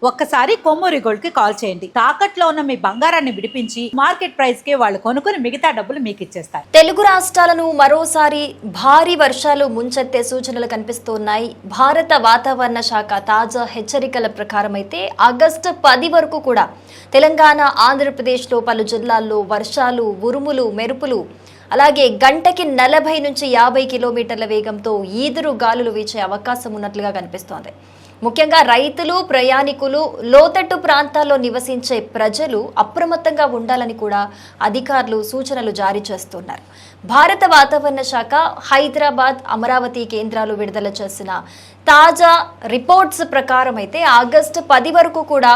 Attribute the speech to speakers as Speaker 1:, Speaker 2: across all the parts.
Speaker 1: ఒక్కసారి కొమ్మూరి గోల్డ్ కి కాల్ చేయండి. తాకట్లో ఉన్న మీ బంగారాన్ని విడిపించి మార్కెట్ ప్రైస్ కి వాళ్ళు కొనుక్కుని మిగతా డబ్బులు మీకు ఇచ్చేస్తారు.
Speaker 2: తెలుగు రాష్ట్రాలను మరోసారి భారీ వర్షాలు ముంచెత్తే సూచనలు కనిపిస్తున్నాయి. భారత వాతావరణ శాఖ తాజా హెచ్చరికల ప్రకారం అయితే ఆగస్టు 10 వరకు కూడా తెలంగాణ, ఆంధ్రప్రదేశ్లో పలు జిల్లాల్లో వర్షాలు, ఉరుములు, మెరుపులు, అలాగే గంటకి 40 నుంచి 50 కిలోమీటర్ల వేగంతో ఈదురు గాలులు వీచే అవకాశం ఉన్నట్లుగా కనిపిస్తోంది. ముఖ్యంగా రైతులు, ప్రయాణికులు, లోతట్టు ప్రాంతాల్లో నివసించే ప్రజలు అప్రమత్తంగా ఉండాలని కూడా అధికారులు సూచనలు జారీ చేస్తున్నారు. భారత వాతావరణ శాఖ హైదరాబాద్, అమరావతి కేంద్రాలు విడుదల చేసిన తాజా రిపోర్ట్స్ ప్రకారం అయితే ఆగస్టు 10 వరకు కూడా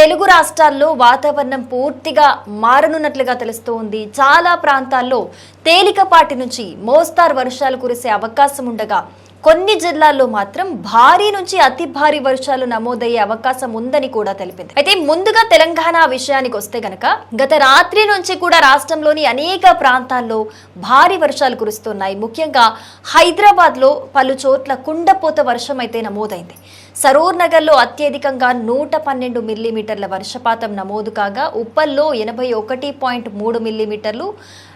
Speaker 2: తెలుగు రాష్ట్రాల్లో వాతావరణం పూర్తిగా మారనున్నట్లుగా తెలుస్తోంది. చాలా ప్రాంతాల్లో తేలికపాటి నుంచి మోస్తారు వర్షాలు కురిసే అవకాశం ఉండగా కొన్ని జిల్లాల్లో మాత్రం భారీ నుంచి అతి భారీ వర్షాలు నమోదయ్యే అవకాశం ఉందని కూడా తెలిపింది. అయితే ముందుగా తెలంగాణ విషయానికి వస్తే గనక గత రాత్రి నుంచి కూడా రాష్ట్రంలోని అనేక ప్రాంతాల్లో భారీ వర్షాలు కురుస్తున్నాయి. ముఖ్యంగా హైదరాబాద్ లో పలు చోట్ల కుండపోత వర్షం అయితే నమోదైంది. సరూర్ నగర్ లో అత్యధికంగా 112 మిల్లీమీటర్ల వర్షపాతం నమోదు కాగా ఉప్పల్లో 81.3 మిల్లీమీటర్లు,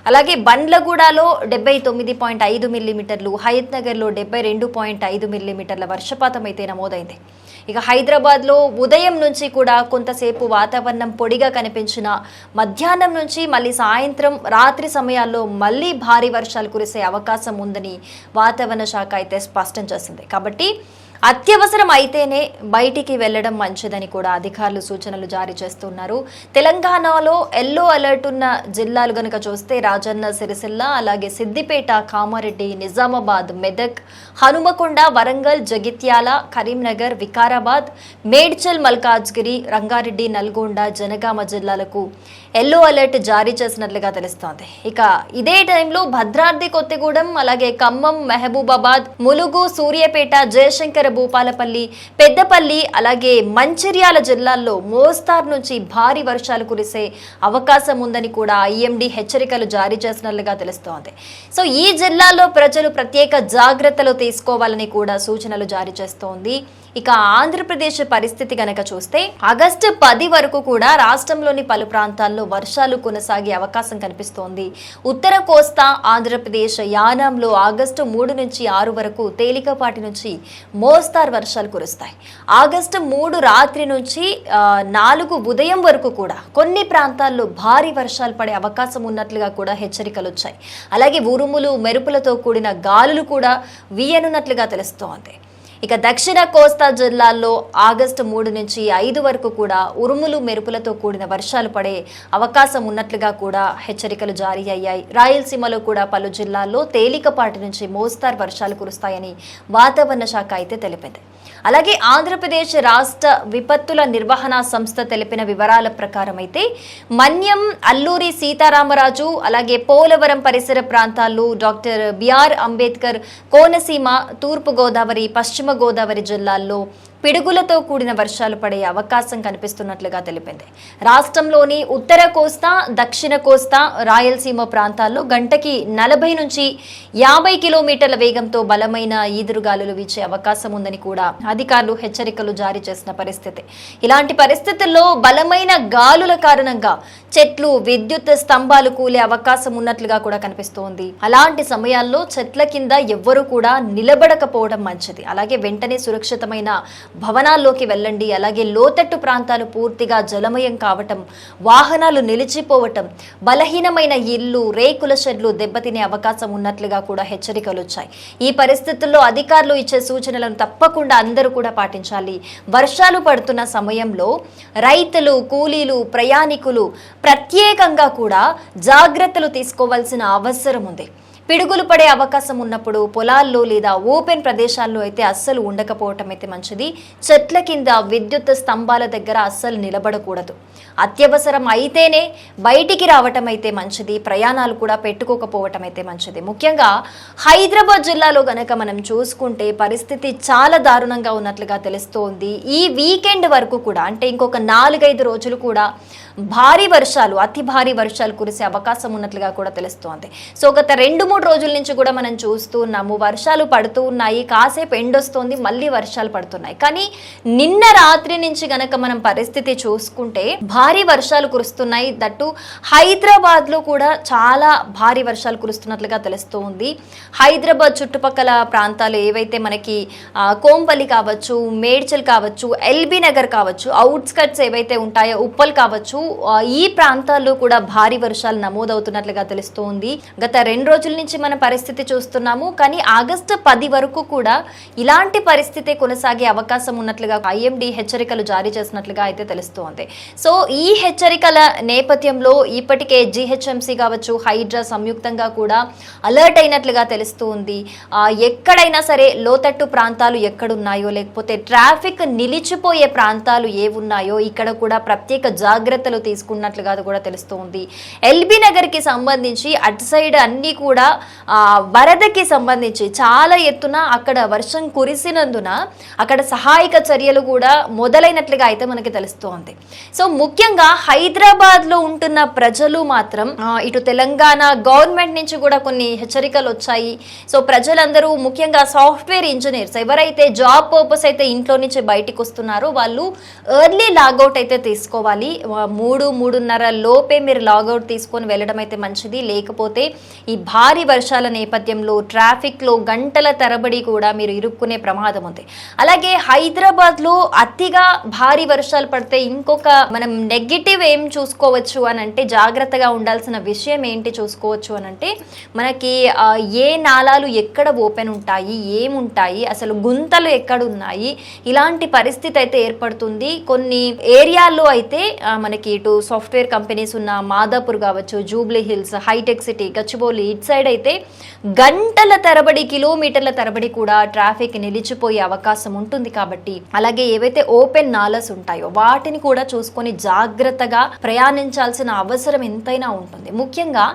Speaker 2: అలాగే బండ్లగూడలో 79.5 మిల్లీమీటర్లు, హయత్ నగర్ లో 72.5 మిల్లీమీటర్ల వర్షపాతం అయితే నమోదైంది. ఇక హైదరాబాద్ లో ఉదయం నుంచి కూడా కొంతసేపు వాతావరణం పొడిగా కనిపించిన మధ్యాహ్నం నుంచి మళ్ళీ సాయంత్రం, రాత్రి సమయాల్లో మళ్ళీ భారీ వర్షాలు కురిసే అవకాశం ఉందని వాతావరణ శాఖ అయితే స్పష్టం చేసింది. కాబట్టి అత్యవసరం అయితేనే బయటికి వెళ్లడం మంచిదని కూడా అధికారులు సూచనలు జారీ చేస్తున్నారు. తెలంగాణలో ఎల్లో అలర్ట్ ఉన్న జిల్లాలు గనుక చూస్తే రాజన్న సిరిసిల్ల, అలాగే సిద్దిపేట, కామారెడ్డి, నిజామాబాద్, మెదక్, హనుమకొండ, వరంగల్, జగిత్యాల, కరీంనగర్, వికారాబాద్, మేడ్చల్, మల్కాజ్గిరి, రంగారెడ్డి, నల్గొండ, జనగామ జిల్లాలకు ఎల్లో అలర్ట్ జారీ చేసినట్లుగా తెలుస్తోంది. ఇక ఇదే టైంలో భద్రాద్రి కొత్తగూడెం, అలాగే ఖమ్మం, మహబూబాబాద్, ములుగు, సూర్యాపేట, జయశంకర్, భూపాలపల్లి, పెద్దపల్లి, అలాగే మంచిర్యాల జిల్లాల్లో మోస్తారు నుంచి భారీ వర్షాలు కురిసే అవకాశం ఉందని కూడా ఐఎండీ హెచ్చరికలు జారీ చేసినట్లుగా తెలుస్తోంది. సో ఈ జిల్లాల్లో ప్రజలు ప్రత్యేక జాగ్రత్తలు తీసుకోవాలని కూడా సూచనలు జారీ చేస్తోంది. ఇక ఆంధ్రప్రదేశ్ పరిస్థితి గనక చూస్తే ఆగస్టు 10 వరకు కూడా రాష్ట్రంలోని పలు ప్రాంతాల్లో వర్షాలు కొనసాగే అవకాశం కనిపిస్తోంది. ఉత్తర కోస్తా ఆంధ్రప్రదేశ్ యానాంలో ఆగస్టు 3 నుంచి 6 వరకు తేలికపాటి నుంచి మోస్తారు వర్షాలు కురుస్తాయి. ఆగస్టు 3 రాత్రి నుంచి 4 ఉదయం వరకు కూడా కొన్ని ప్రాంతాల్లో భారీ వర్షాలు పడే అవకాశం ఉన్నట్లుగా కూడా హెచ్చరికలు వచ్చాయి. అలాగే ఉరుములు, మెరుపులతో కూడిన గాలులు కూడా వీయనున్నట్లుగా తెలుస్తోంది. ఇక దక్షిణ కోస్తా జిల్లాల్లో ఆగస్టు 3 నుంచి 5 వరకు కూడా ఉరుములు, మెరుపులతో కూడిన వర్షాలు పడే అవకాశం ఉన్నట్లుగా కూడా హెచ్చరికలు జారీ అయ్యాయి. రాయలసీమలో కూడా పలు జిల్లాల్లో తేలికపాటి నుంచి మోస్తారు వర్షాలు కురుస్తాయని వాతావరణ శాఖ అయితే తెలిపింది. అలాగే ఆంధ్రప్రదేశ్ రాష్ట్ర విపత్తుల నిర్వహణ సంస్థ తెలిపిన వివరాల ప్రకారం అయితే మన్యం, అల్లూరి సీతారామరాజు, అలాగే పోలవరం పరిసర ప్రాంతాల్లో, డాక్టర్ బిఆర్ అంబేద్కర్ కోనసీమ, తూర్పు గోదావరి, పశ్చిమ గోదావరి జిల్లాల్లో పిడుగులతో కూడిన వర్షాలు పడే అవకాశం కనిపిస్తున్నట్లుగా తెలిపింది. రాష్ట్రంలోని ఉత్తర కోస్తా, దక్షిణ కోస్తా, రాయలసీమ ప్రాంతాల్లో గంటకి 40 నుంచి 50 కిలోమీటర్ల వేగంతో బలమైన ఈదురుగాలులు వీచే అవకాశం ఉందని కూడా అధికారులు హెచ్చరికలు జారీ చేసిన పరిస్థితి. ఇలాంటి పరిస్థితుల్లో బలమైన గాలుల కారణంగా చెట్లు, విద్యుత్ స్తంభాలు కూలే అవకాశం ఉన్నట్లుగా కూడా కనిపిస్తోంది. అలాంటి సమయాల్లో చెట్ల కింద ఎవ్వరూ కూడా నిలబడకపోవడం మంచిది. అలాగే వెంటనే సురక్షితమైన భవనాల్లోకి వెళ్ళండి. అలాగే లోతట్టు ప్రాంతాలు పూర్తిగా జలమయం కావటం, వాహనాలు నిలిచిపోవటం, బలహీనమైన ఇల్లు, రేకుల షెడ్లు దెబ్బతినే అవకాశం ఉన్నట్లుగా కూడా హెచ్చరికలు వచ్చాయి. ఈ పరిస్థితుల్లో అధికారులు ఇచ్చే సూచనలను తప్పకుండా అందరూ కూడా పాటించాలి. వర్షాలు పడుతున్న సమయంలో రైతులు, కూలీలు, ప్రయాణికులు ప్రత్యేకంగా కూడా జాగ్రత్తలు తీసుకోవాల్సిన అవసరం ఉంది. పిడుగులు పడే అవకాశం ఉన్నప్పుడు పొలాల్లో లేదా ఓపెన్ ప్రదేశాల్లో అయితే అస్సలు ఉండకపోవటం అయితే మంచిది. చెట్ల కింద, విద్యుత్ స్తంభాల దగ్గర అస్సలు నిలబడకూడదు. అత్యవసరం అయితేనే బయటికి రావటం అయితే మంచిది. ప్రయాణాలు కూడా పెట్టుకోకపోవటం అయితే మంచిది. ముఖ్యంగా హైదరాబాద్ జిల్లాలో గనక మనం చూసుకుంటే పరిస్థితి చాలా దారుణంగా ఉన్నట్లుగా తెలుస్తోంది. ఈ వీకెండ్ వరకు కూడా, అంటే ఇంకొక 4-5 రోజులు కూడా భారీ వర్షాలు, అతి భారీ వర్షాలు కురిసే అవకాశం ఉన్నట్లుగా కూడా తెలుస్తోంది. సో గత 2-3 2-3 రోజుల నుంచి కూడా మనం చూస్తూ ఉన్నాము. వర్షాలు పడుతూ ఉన్నాయి, కాసేపు ఎండొస్తోంది, మళ్ళీ వర్షాలు పడుతున్నాయి. కానీ నిన్న రాత్రి నుంచి గనక మనం పరిస్థితి చూసుకుంటే భారీ వర్షాలు కురుస్తున్నాయి. దట్టు హైదరాబాద్ లో కూడా చాలా భారీ వర్షాలు కురుస్తున్నట్లుగా తెలుస్తూ ఉంది. హైదరాబాద్ చుట్టుపక్కల ప్రాంతాలు ఏవైతే మనకి కోంపల్లి కావచ్చు, మేడ్చల్ కావచ్చు, ఎల్బీ నగర్ కావచ్చు, అవుట్స్కట్స్ ఏవైతే ఉంటాయో ఉప్పల్ కావచ్చు, ఈ ప్రాంతాల్లో కూడా భారీ వర్షాలు నమోదవుతున్నట్లుగా తెలుస్తూ ఉంది. గత 2 రోజుల నుంచి మన పరిస్థితి చూస్తున్నాము. కానీ ఆగస్టు 10 వరకు కూడా ఇలాంటి పరిస్థితి కొనసాగే అవకాశం ఉన్నట్లుగా IMD హెచ్చరికలు జారీ చేసినట్లుగా అయితే తెలుస్తోంది. సో ఈ హెచ్చరికల నేపథ్యంలో ఇప్పటికే GHMC కావచ్చు, హైడ్రా సంయుక్తంగా కూడా అలర్ట్ అయినట్లుగా తెలుస్తూ ఉంది. ఎక్కడైనా సరే లోతట్టు ప్రాంతాలు ఎక్కడున్నాయో, లేకపోతే ట్రాఫిక్ నిలిచిపోయే ప్రాంతాలు ఏవున్నాయో ఇక్కడ కూడా ప్రత్యేక జాగ్రత్తలు తీసుకున్నట్లుగా కూడా తెలుస్తూ ఉంది. ఎల్బీ నగర్ కి సంబంధించి అటు సైడ్ అన్ని కూడా వరదకి సంబంధించి చాలా ఎత్తున అక్కడ వర్షం కురిసినందున అక్కడ సహాయక చర్యలు కూడా మొదలైనట్లుగా అయితే మనకి తెలుస్తోంది. సో ముఖ్యంగా హైదరాబాద్ లో ఉంటున్న ప్రజలు మాత్రం ఇటు తెలంగాణ గవర్నమెంట్ నుంచి కూడా కొన్ని హెచ్చరికలు వచ్చాయి. సో ప్రజలందరూ ముఖ్యంగా సాఫ్ట్వేర్ ఇంజనీర్స్ ఎవరైతే జాబ్ పర్పస్ అయితే ఇంట్లో నుంచి బయటికి వస్తున్నారో వాళ్ళు ఎర్లీ లాగౌట్ అయితే తీసుకోవాలి. 3-3:30 లోపే మీరు లాగౌట్ తీసుకొని వెళ్ళడం అయితే మంచిది. లేకపోతే ఈ భారీ వర్షాల నేపథ్యంలో ట్రాఫిక్ లో గంటల తరబడి కూడా మీరు ఇరుక్కునే ప్రమాదం ఉంది. అలాగే హైదరాబాద్ లో అతిగా భారీ వర్షాలు పడితే ఇంకొక మనం నెగిటివ్ ఏం చూసుకోవచ్చు అని అంటే, జాగ్రత్తగా ఉండాల్సిన విషయం ఏంటి చూసుకోవచ్చు అని అంటే, మనకి ఏ నాలాలు ఎక్కడ ఓపెన్ ఉంటాయి, ఏముంటాయి, అసలు గుంతలు ఎక్కడ ఉన్నాయి, ఇలాంటి పరిస్థితి అయితే ఏర్పడుతుంది. కొన్ని ఏరియాల్లో అయితే మనకి ఇటు సాఫ్ట్వేర్ కంపెనీస్ ఉన్న మాదాపూర్ కావచ్చు, జూబ్లీ హిల్స్, హైటెక్ సిటీ, గచ్చిబౌలి ఇటు సైడ్ అయితే గంటల తరబడి, కిలోమీటర్ల తరబడి కూడా ట్రాఫిక్ నిలిచిపోయే అవకాశం ఉంటుంది. కాబట్టి అలాగే ఏవైతే ఓపెన్ నాలస్ ఉంటాయో వాటిని కూడా చూసుకొని జాగ్రత్తగా ప్రయాణించాల్సిన అవసరం ఎంతైనా ఉంటుంది. ముఖ్యంగా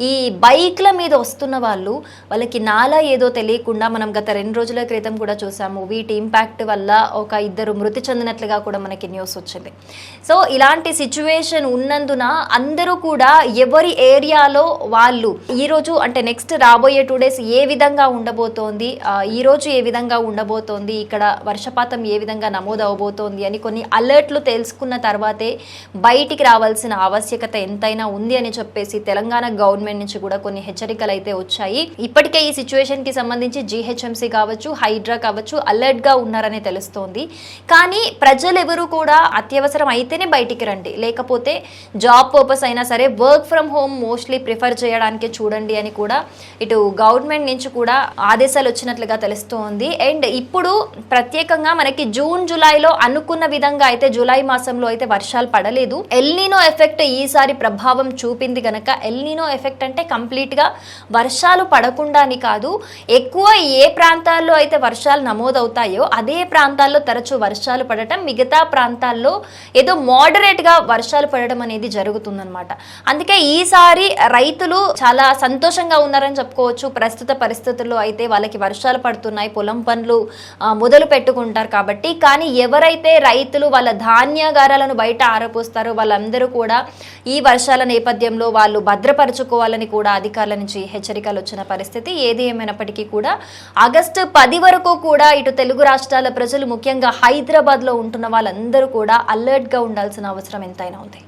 Speaker 2: ఈ బైక్ల మీద వస్తున్న వాళ్ళకి నాలా ఏదో తెలియకుండా మనం గత 2 రోజుల క్రితం కూడా చూసాము. వీటి ఇంపాక్ట్ వల్ల ఒక 2 మృతి చెందినట్లుగా కూడా మనకి న్యూస్ వచ్చింది. సో ఇలాంటి సిచ్యువేషన్ ఉన్నందున అందరూ కూడా ఎవరి ఏరియాలో వాళ్ళు ఈ రోజు అంటే నెక్స్ట్ రాబోయే 2 days ఏ విధంగా ఉండబోతోంది, ఈ రోజు ఏ విధంగా ఉండబోతోంది, ఇక్కడ వర్షపాతం ఏ విధంగా నమోదు అవబోతోంది అని కొన్ని అలర్ట్లు తెలుసుకున్న తర్వాతే బయటికి రావాల్సిన ఆవశ్యకత ఎంతైనా ఉంది అని చెప్పేసి తెలంగాణ గవర్నమెంట్ నుంచి కూడా కొన్ని హెచ్చరికలు అయితే వచ్చాయి. ఇప్పటికే ఈ సిచ్యువేషన్ కి సంబంధించి GHMC కావచ్చు, హైడ్రా కావచ్చు అలర్ట్ గా ఉన్నారని తెలుస్తోంది. కానీ ప్రజలు ఎవరు కూడా అత్యవసరం అయితేనే బయటికి రండి, లేకపోతే జాబ్ పర్పస్ అయినా సరే work from home mostly prefer చేయడానికి చూడండి అని కూడా ఇటు గవర్నమెంట్ నుంచి కూడా ఆదేశాలు వచ్చినట్లుగా తెలుస్తోంది. అండ్ ఇప్పుడు ప్రత్యేకంగా మనకి జూన్ జూలైలో అనుకున్న విధంగా అయితే జూలై మాసంలో అయితే వర్షాలు పడలేదు. ఎల్నినో ఎఫెక్ట్ ఈసారి ప్రభావం చూపింది గనక, ఎల్నినో ఎఫెక్ట్ అంటే కంప్లీట్ గా వర్షాలు పడకుండా అని కాదు, ఎక్కువ ఏ ప్రాంతాల్లో అయితే వర్షాలు నమోదవుతాయో అదే ప్రాంతాల్లో తరచూ వర్షాలు పడటం, మిగతా ప్రాంతాల్లో ఏదో మోడరేట్ గా వర్షాలు పడడం అనేది జరుగుతుందన్నమాట. అందుకే ఈసారి రైతులు చాలా సంతోషంగా ఉన్నారని చెప్పుకోవచ్చు. ప్రస్తుత పరిస్థితుల్లో అయితే వాళ్ళకి వర్షాలు పడుతున్నాయి, పొలం పనులు మొదలు పెట్టుకుంటారు కాబట్టి. కానీ ఎవరైతే రైతులు వాళ్ళ ధాన్యాగారాలను బయట ఆరపోస్తారో వాళ్ళందరూ కూడా ఈ వర్షాల నేపథ్యంలో వాళ్ళు భద్రపరచుకోవాలని కూడా అధికారుల నుంచి హెచ్చరికలు వచ్చిన పరిస్థితి. ఏది ఏమైనప్పటికీ కూడా ఆగస్టు 10 వరకు కూడా ఇటు తెలుగు రాష్ట్రాల ప్రజలు ముఖ్యంగా హైదరాబాద్ లో ఉంటున్న వాళ్ళందరూ కూడా అలర్ట్ గా ఉండాల్సిన అవసరం ఎంతైనా ఉంది.